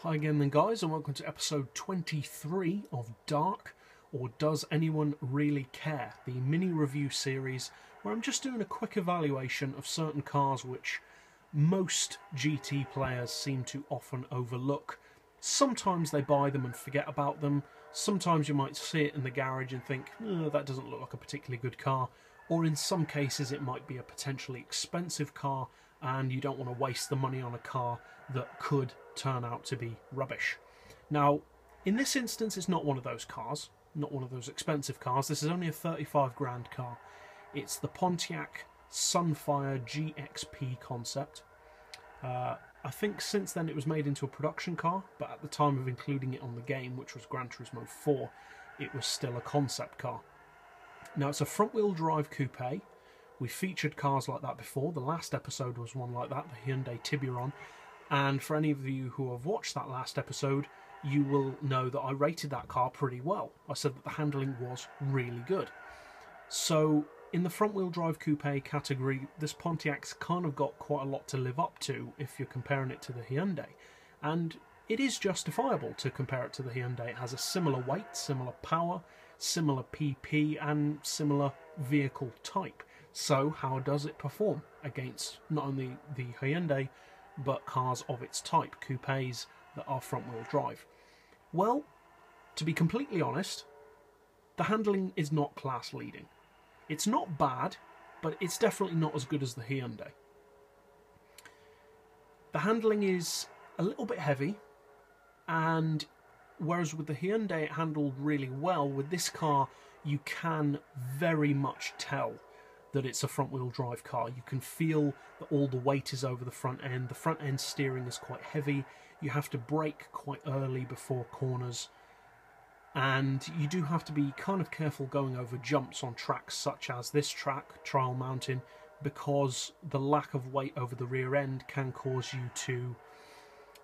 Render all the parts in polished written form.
Hi again then guys, and welcome to episode 23 of D.A.R.C, or Does Anyone Really Care? The mini review series where I'm just doing a quick evaluation of certain cars which most GT players seem to often overlook. Sometimes they buy them and forget about them, sometimes you might see it in the garage and think, that doesn't look like a particularly good car, or in some cases it might be a potentially expensive car and you don't want to waste the money on a car that could turn out to be rubbish. Now, in this instance, it's not one of those cars, not one of those expensive cars. This is only a 35 grand car. It's the Pontiac Sunfire GXP concept. I think since then it was made into a production car, but at the time of including it on the game, which was Gran Turismo 4, it was still a concept car. Now, it's a front-wheel drive coupe. We featured cars like that before. The last episode was one like that, the Hyundai Tiburon. And for any of you who have watched that last episode, you will know that I rated that car pretty well. I said that the handling was really good. So in the front-wheel drive coupe category, this Pontiac's kind of got quite a lot to live up to if you're comparing it to the Hyundai. And it is justifiable to compare it to the Hyundai. It has a similar weight, similar power, similar PP, and similar vehicle type. So how does it perform against not only the Hyundai, but cars of its type, coupes that are front-wheel drive? Well, to be completely honest, the handling is not class-leading. It's not bad, but it's definitely not as good as the Hyundai. The handling is a little bit heavy, and whereas with the Hyundai it handled really well, with this car you can very much tell that it's a front-wheel drive car. You can feel that all the weight is over the front end. The front end steering is quite heavy. You have to brake quite early before corners. And you do have to be kind of careful going over jumps on tracks such as this track, Trial Mountain, because the lack of weight over the rear end can cause you to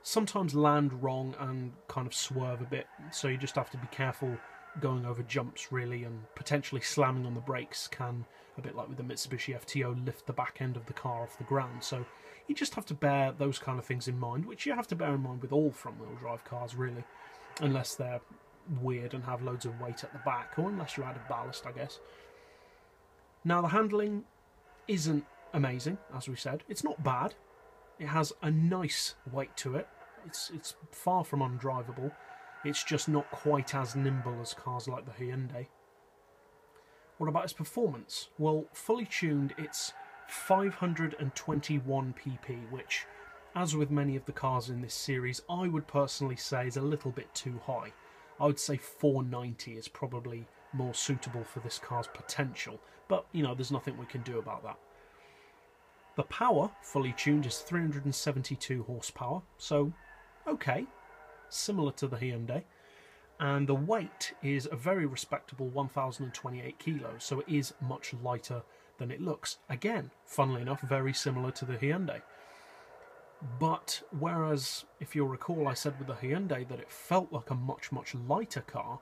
sometimes land wrong and kind of swerve a bit. So you just have to be careful going over jumps, really, and potentially slamming on the brakes can, a bit like with the Mitsubishi FTO, lift the back end of the car off the ground. So you just have to bear those kind of things in mind, which you have to bear in mind with all front-wheel drive cars, really, unless they're weird and have loads of weight at the back, or unless you add a ballast, I guess. Now, the handling isn't amazing, as we said. It's not bad. It has a nice weight to it. It's far from undrivable. It's just not quite as nimble as cars like the Hyundai. What about its performance? Well, fully tuned, it's 521 pp, which, as with many of the cars in this series, I would personally say is a little bit too high. I would say 490 is probably more suitable for this car's potential, but, you know, there's nothing we can do about that. The power, fully tuned, is 372 horsepower, so okay, similar to the Hyundai. And the weight is a very respectable 1,028 kilos, so it is much lighter than it looks. Again, funnily enough, very similar to the Hyundai. But whereas, if you'll recall, I said with the Hyundai that it felt like a much, much lighter car,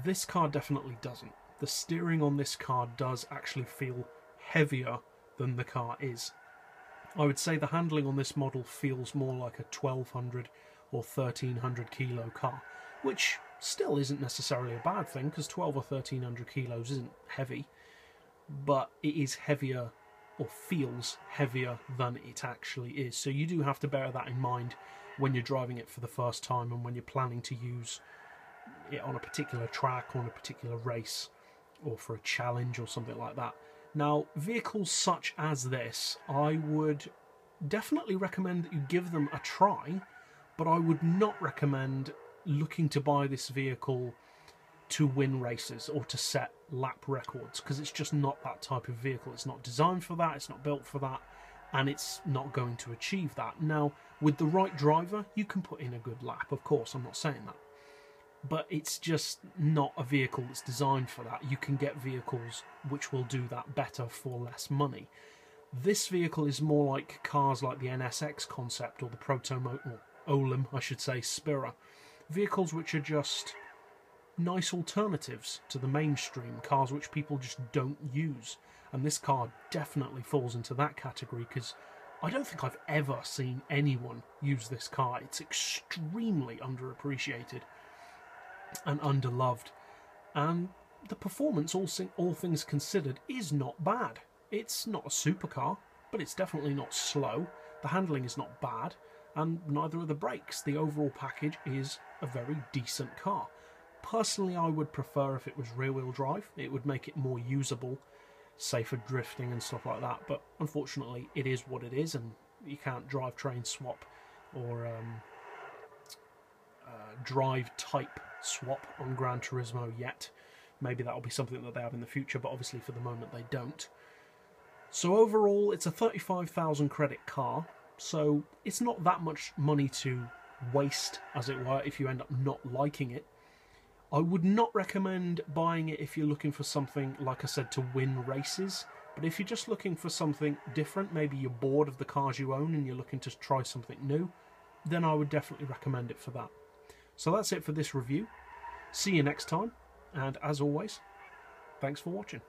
this car definitely doesn't. The steering on this car does actually feel heavier than the car is. I would say the handling on this model feels more like a 1,200 or 1,300 kilo car, which still isn't necessarily a bad thing, because 1,200 or 1,300 kilos isn't heavy, but it is heavier, or feels heavier than it actually is. So you do have to bear that in mind when you're driving it for the first time and when you're planning to use it on a particular track, or on a particular race, or for a challenge or something like that. Now, vehicles such as this, I would definitely recommend that you give them a try, but I would not recommend looking to buy this vehicle to win races or to set lap records, because it's just not that type of vehicle. It's not designed for that, it's not built for that, and it's not going to achieve that. Now, with the right driver, you can put in a good lap, of course, I'm not saying that. But it's just not a vehicle that's designed for that. You can get vehicles which will do that better for less money. This vehicle is more like cars like the NSX concept, or the Olym, I should say, Spira. Vehicles which are just nice alternatives to the mainstream, cars which people just don't use. And this car definitely falls into that category, because I don't think I've ever seen anyone use this car. It's extremely underappreciated and underloved. And the performance, all things considered, is not bad. It's not a supercar, but it's definitely not slow. The handling is not bad, and neither are the brakes. The overall package is a very decent car. Personally, I would prefer if it was rear-wheel drive. It would make it more usable, safer drifting and stuff like that, but unfortunately it is what it is, and you can't drivetrain swap or drive type swap on Gran Turismo yet. Maybe that'll be something that they have in the future, but obviously for the moment they don't. So overall, it's a 35,000 credit car, so it's not that much money to waste, as it were, if you end up not liking it. I would not recommend buying it if you're looking for something, like I said, to win races. But if you're just looking for something different, maybe you're bored of the cars you own and you're looking to try something new, then I would definitely recommend it for that. So that's it for this review. See you next time, and as always, thanks for watching.